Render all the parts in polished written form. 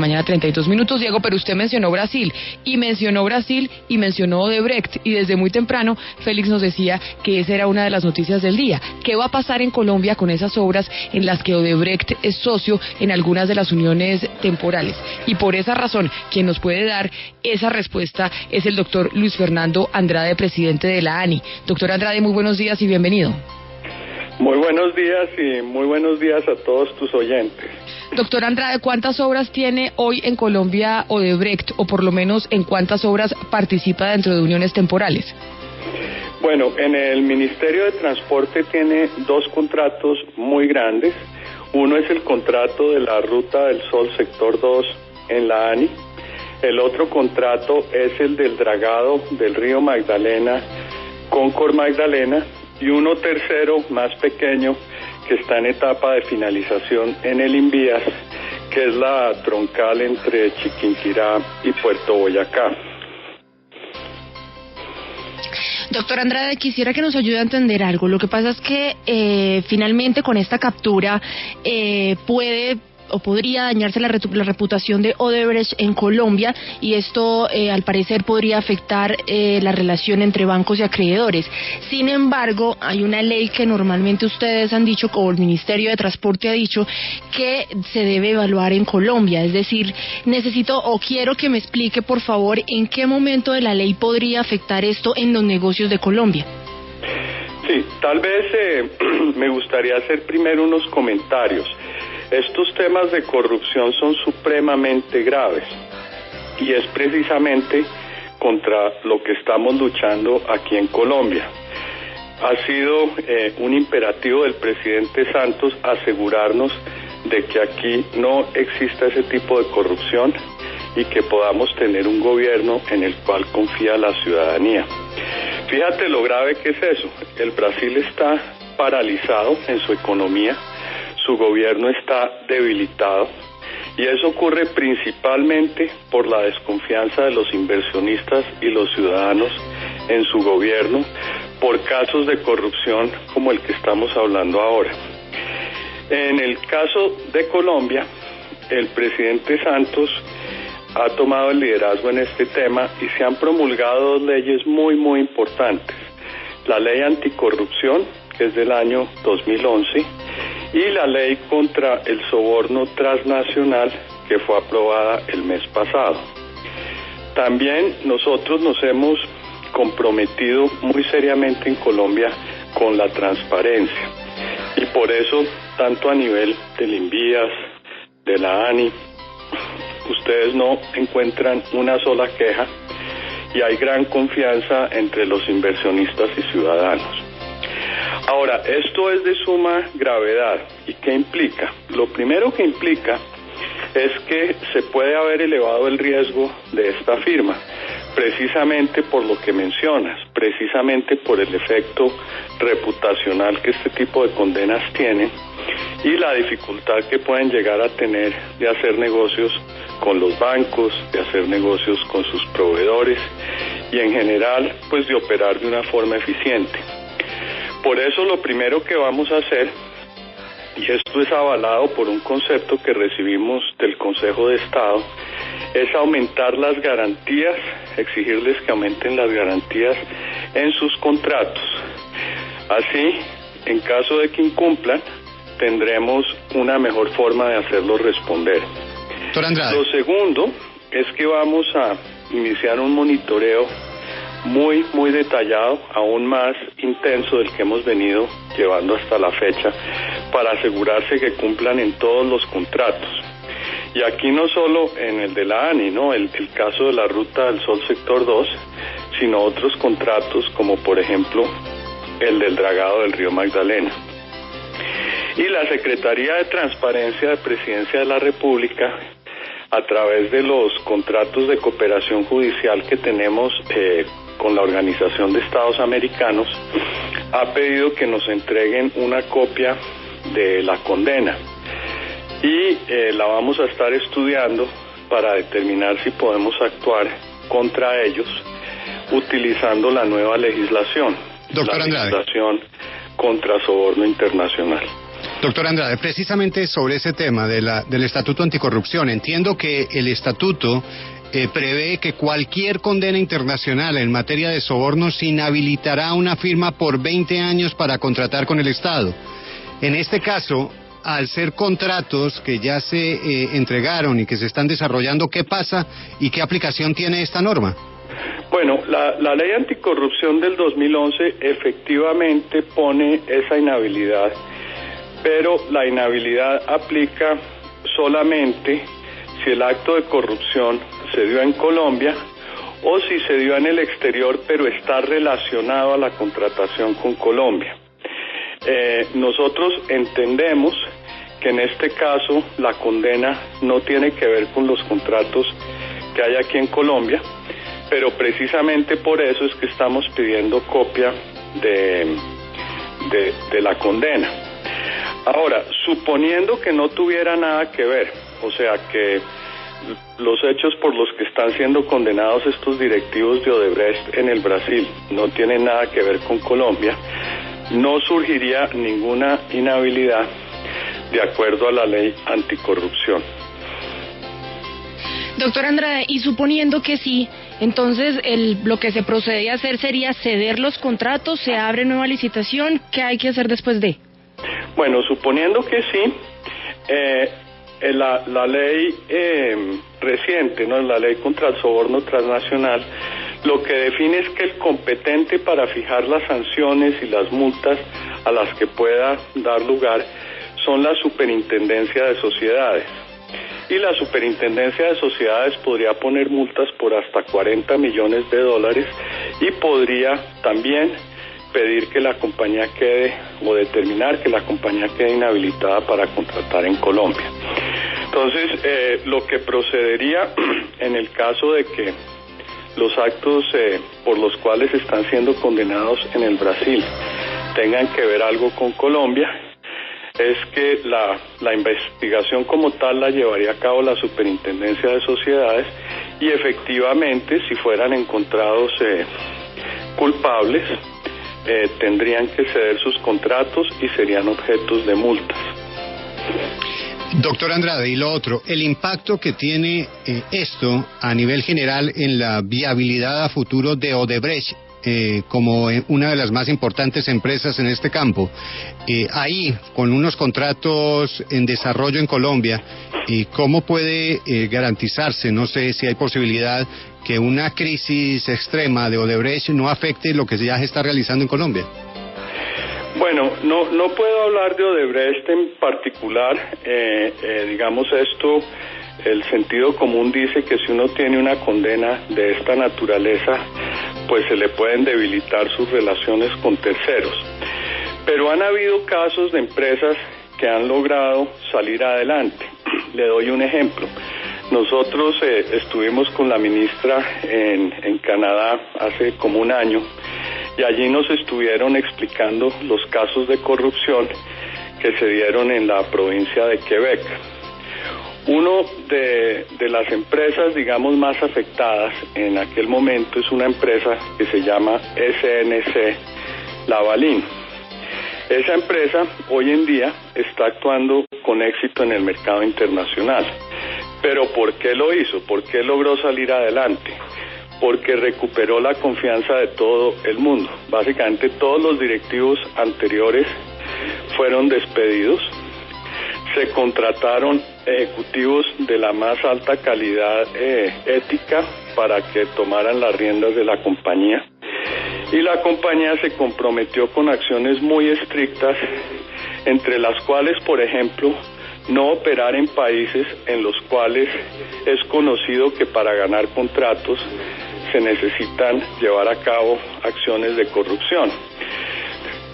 mañana, 32 minutos, Diego, pero usted mencionó Brasil y mencionó Odebrecht, y desde muy temprano Félix nos decía que esa era una de las noticias del día. ¿Qué va a pasar en Colombia con esas obras en las que Odebrecht es socio en algunas de las uniones temporales? Y por esa razón, quien nos puede dar esa respuesta es el doctor Luis Fernando Andrade, presidente de la ANI. Doctor Andrade, muy buenos días y bienvenido. Muy buenos días y muy buenos días a todos tus oyentes. Doctor Andrade, ¿cuántas obras tiene hoy en Colombia Odebrecht, o por lo menos en cuántas obras participa dentro de uniones temporales? Bueno, en el Ministerio de Transporte tiene dos contratos muy grandes. Uno es el contrato de la Ruta del Sol Sector 2 en la ANI. El otro contrato es el del dragado del río Magdalena, Concord Magdalena, y uno tercero más pequeño que está en etapa de finalización en el Invías, que es la troncal entre Chiquinquirá y Puerto Boyacá. Doctor Andrade, quisiera que nos ayude a entender algo. Lo que pasa es que finalmente con esta captura puede o podría dañarse la reputación de Odebrecht en Colombia, y esto al parecer podría afectar la relación entre bancos y acreedores. Sin embargo, hay una ley que normalmente ustedes han dicho, o el Ministerio de Transporte ha dicho, que se debe evaluar en Colombia. Es decir, necesito o quiero que me explique, por favor, en qué momento de la ley podría afectar esto en los negocios de Colombia. Sí, tal vez me gustaría hacer primero unos comentarios. Estos temas de corrupción son supremamente graves y es precisamente contra lo que estamos luchando aquí en Colombia. Ha sido un imperativo del presidente Santos asegurarnos de que aquí no exista ese tipo de corrupción y que podamos tener un gobierno en el cual confía la ciudadanía. Fíjate lo grave que es eso. El Brasil está paralizado en su economía. Su gobierno está debilitado y eso ocurre principalmente por la desconfianza de los inversionistas y los ciudadanos en su gobierno por casos de corrupción como el que estamos hablando ahora. En el caso de Colombia, el presidente Santos ha tomado el liderazgo en este tema y se han promulgado dos leyes muy importantes. La ley anticorrupción, que es del año 2011, y la ley contra el soborno transnacional, que fue aprobada el mes pasado. También nosotros nos hemos comprometido muy seriamente en Colombia con la transparencia, y por eso, tanto a nivel del Invías, de la ANI, ustedes no encuentran una sola queja y hay gran confianza entre los inversionistas y ciudadanos. Ahora, esto es de suma gravedad. ¿Y qué implica? Lo primero que implica es que se puede haber elevado el riesgo de esta firma, precisamente por lo que mencionas, precisamente por el efecto reputacional que este tipo de condenas tienen y la dificultad que pueden llegar a tener de hacer negocios con los bancos, de hacer negocios con sus proveedores y en general, pues de operar de una forma eficiente. Por eso lo primero que vamos a hacer, y esto es avalado por un concepto que recibimos del Consejo de Estado, es aumentar las garantías, exigirles que aumenten las garantías en sus contratos. Así, en caso de que incumplan, tendremos una mejor forma de hacerlos responder. Lo segundo es que vamos a iniciar un monitoreo muy detallado, aún más intenso del que hemos venido llevando hasta la fecha, para asegurarse que cumplan en todos los contratos. Y aquí no solo en el de la ANI, ¿no? El caso de la Ruta del Sol Sector 2, sino otros contratos como por ejemplo el del dragado del río Magdalena. Y la Secretaría de Transparencia de Presidencia de la República, a través de los contratos de cooperación judicial que tenemos con la Organización de Estados Americanos, ha pedido que nos entreguen una copia de la condena y la vamos a estar estudiando para determinar si podemos actuar contra ellos utilizando la nueva legislación, Doctor la Andrade. legislación contra soborno internacional. Doctor Andrade, precisamente sobre ese tema del Estatuto Anticorrupción, entiendo que el Estatuto prevé que cualquier condena internacional en materia de sobornos inhabilitará a una firma por 20 años para contratar con el Estado. En este caso, al ser contratos que ya se entregaron y que se están desarrollando, ¿qué pasa y qué aplicación tiene esta norma? Bueno, la ley anticorrupción del 2011 efectivamente pone esa inhabilidad, pero la inhabilidad aplica solamente si el acto de corrupción se dio en Colombia o si se dio en el exterior pero está relacionado a la contratación con Colombia. Nosotros entendemos que en este caso la condena no tiene que ver con los contratos que hay aquí en Colombia, pero precisamente por eso es que estamos pidiendo copia de la condena. Ahora, suponiendo que no tuviera nada que ver, o sea que los hechos por los que están siendo condenados estos directivos de Odebrecht en el Brasil no tienen nada que ver con Colombia, no surgiría ninguna inhabilidad de acuerdo a la ley anticorrupción. Doctor Andrade, y suponiendo que sí, entonces lo que se procede a hacer sería ceder los contratos, se abre nueva licitación, ¿qué hay que hacer después de? Bueno, suponiendo que sí, la ley reciente, ¿no?, la ley contra el soborno transnacional, lo que define es que el competente para fijar las sanciones y las multas a las que pueda dar lugar son la Superintendencia de Sociedades. Y la Superintendencia de Sociedades podría poner multas por hasta $40 millones y podría también pedir que la compañía quede o determinar que la compañía quede inhabilitada para contratar en Colombia. Entonces, lo que procedería en el caso de que los actos por los cuales están siendo condenados en el Brasil tengan que ver algo con Colombia, es que la investigación como tal la llevaría a cabo la Superintendencia de Sociedades y efectivamente, si fueran encontrados culpables, tendrían que ceder sus contratos y serían objetos de multas. Doctor Andrade, y lo otro, el impacto que tiene esto a nivel general en la viabilidad a futuro de Odebrecht, como una de las más importantes empresas en este campo, ahí con unos contratos en desarrollo en Colombia, ¿cómo puede garantizarse? No sé si hay posibilidad que una crisis extrema de Odebrecht no afecte lo que ya se está realizando en Colombia. Bueno, no puedo hablar de Odebrecht en particular, digamos esto, el sentido común dice que si uno tiene una condena de esta naturaleza, pues se le pueden debilitar sus relaciones con terceros. Pero han habido casos de empresas que han logrado salir adelante. Le doy un ejemplo. Nosotros estuvimos con la ministra en Canadá hace como un año y allí nos estuvieron explicando los casos de corrupción que se dieron en la provincia de Quebec. Uno de las empresas, digamos, más afectadas en aquel momento es una empresa que se llama SNC-Lavalin. Esa empresa hoy en día está actuando con éxito en el mercado internacional. ¿Pero por qué lo hizo? ¿Por qué logró salir adelante? Porque recuperó la confianza de todo el mundo. Básicamente todos los directivos anteriores fueron despedidos. Se contrataron ejecutivos de la más alta calidad ética para que tomaran las riendas de la compañía. Y la compañía se comprometió con acciones muy estrictas, entre las cuales, por ejemplo, no operar en países en los cuales es conocido que para ganar contratos se necesitan llevar a cabo acciones de corrupción.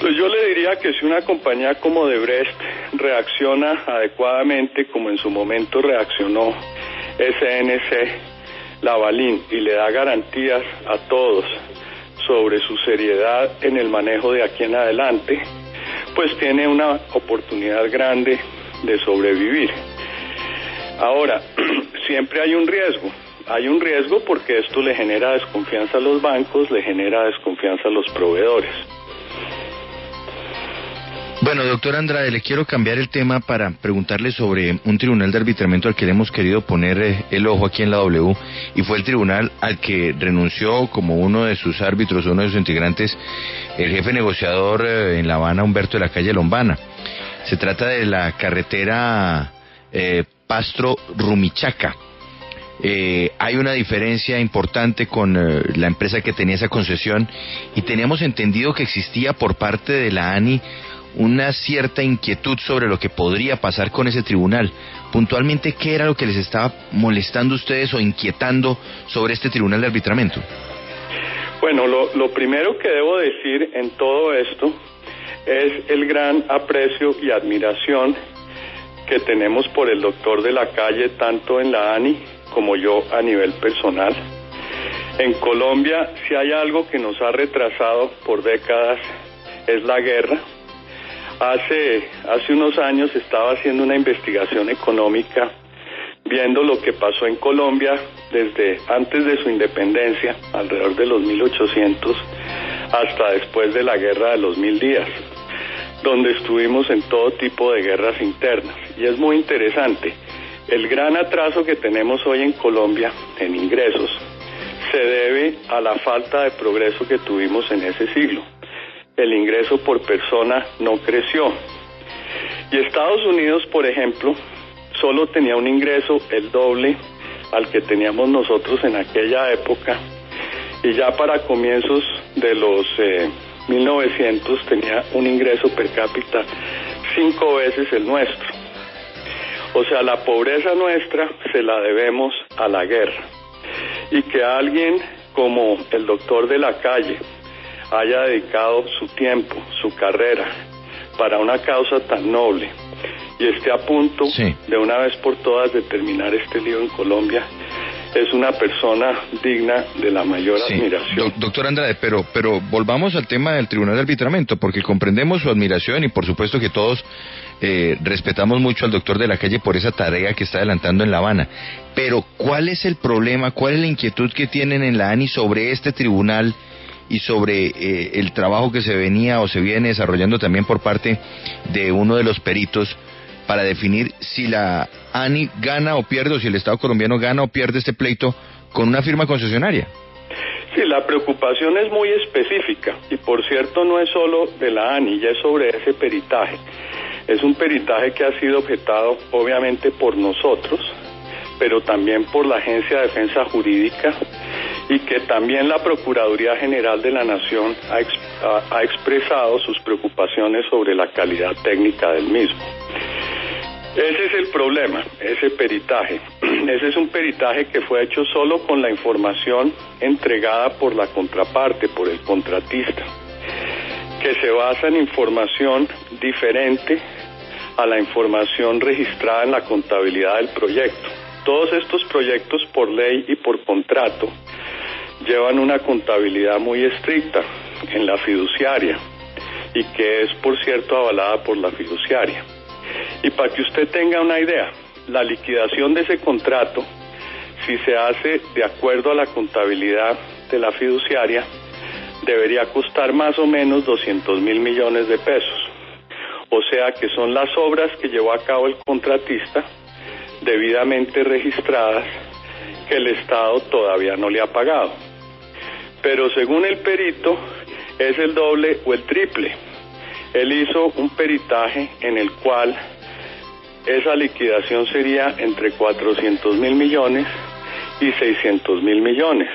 Pues yo le diría que si una compañía como Odebrecht reacciona adecuadamente, como en su momento reaccionó SNC-Lavalin, y le da garantías a todos sobre su seriedad en el manejo de aquí en adelante, pues tiene una oportunidad grande de sobrevivir. Ahora, siempre hay un riesgo porque esto le genera desconfianza a los bancos, le genera desconfianza a los proveedores. Bueno, doctor Andrade, le quiero cambiar el tema para preguntarle sobre un tribunal de arbitramiento al que le hemos querido poner el ojo aquí en la W, y fue el tribunal al que renunció como uno de sus árbitros, uno de sus integrantes, el jefe negociador en La Habana, Humberto de la Calle Lombana. Se trata de la carretera Pasto-Rumichaca. Hay una diferencia importante con la empresa que tenía esa concesión, y teníamos entendido que existía por parte de la ANI una cierta inquietud sobre lo que podría pasar con ese tribunal. Puntualmente, ¿qué era lo que les estaba molestando a ustedes o inquietando sobre este tribunal de arbitramiento? Bueno, lo primero que debo decir en todo esto es el gran aprecio y admiración que tenemos por el doctor de la Calle, tanto en la ANI como yo a nivel personal. En Colombia, si hay algo que nos ha retrasado por décadas, es la guerra. Hace unos años estaba haciendo una investigación económica viendo lo que pasó en Colombia desde antes de su independencia, alrededor de los 1800, hasta después de la guerra de los 1000 días, donde estuvimos en todo tipo de guerras internas. Y es muy interesante, el gran atraso que tenemos hoy en Colombia en ingresos se debe a la falta de progreso que tuvimos en ese siglo. El ingreso por persona no creció. Y Estados Unidos, por ejemplo, solo tenía un ingreso el doble al que teníamos nosotros en aquella época, y ya para comienzos de los 1900 tenía un ingreso per cápita 5 veces el nuestro. O sea, la pobreza nuestra se la debemos a la guerra. Y que alguien como el doctor de la Calle haya dedicado su tiempo, su carrera, para una causa tan noble, y esté a punto de una vez por todas de terminar este lío en Colombia, es una persona digna de la mayor admiración. Doctor Andrade, pero volvamos al tema del Tribunal de Arbitramiento, porque comprendemos su admiración y por supuesto que todos respetamos mucho al doctor de la Calle por esa tarea que está adelantando en La Habana. Pero ¿cuál es el problema, cuál es la inquietud que tienen en la ANI sobre este tribunal y sobre el trabajo que se venía o se viene desarrollando también por parte de uno de los peritos para definir si la ANI gana o pierde, o si el Estado colombiano gana o pierde este pleito con una firma concesionaria? Sí, la preocupación es muy específica, y por cierto no es solo de la ANI, ya es sobre ese peritaje. Es un peritaje que ha sido objetado obviamente por nosotros, pero también por la Agencia de Defensa Jurídica, y que también la Procuraduría General de la Nación ha expresado sus preocupaciones sobre la calidad técnica del mismo. Ese es el problema, ese peritaje. Ese es un peritaje que fue hecho solo con la información entregada por la contraparte, por el contratista, que se basa en información diferente a la información registrada en la contabilidad del proyecto. Todos estos proyectos, por ley y por contrato, llevan una contabilidad muy estricta en la fiduciaria, y que es, por cierto, avalada por la fiduciaria. Y para que usted tenga una idea, la liquidación de ese contrato, si se hace de acuerdo a la contabilidad de la fiduciaria, debería costar más o menos 200.000 millones de pesos. O sea que son las obras que llevó a cabo el contratista, debidamente registradas, que el Estado todavía no le ha pagado. Pero según el perito, es el doble o el triple. Él hizo un peritaje en el cual esa liquidación sería entre 400.000 millones y 600.000 millones.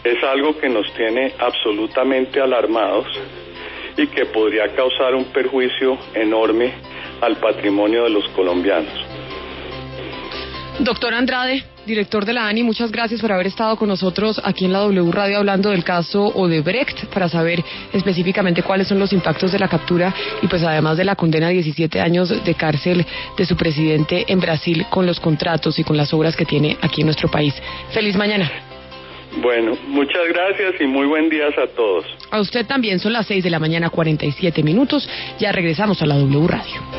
Es algo que nos tiene absolutamente alarmados y que podría causar un perjuicio enorme al patrimonio de los colombianos. Doctor Andrade, director de la ANI, muchas gracias por haber estado con nosotros aquí en la W Radio hablando del caso Odebrecht, para saber específicamente cuáles son los impactos de la captura y pues además de la condena a 17 años de cárcel de su presidente en Brasil con los contratos y con las obras que tiene aquí en nuestro país. Feliz mañana. Bueno, muchas gracias y muy buen día a todos. A usted también, son las 6:47 a.m. Ya regresamos a la W Radio.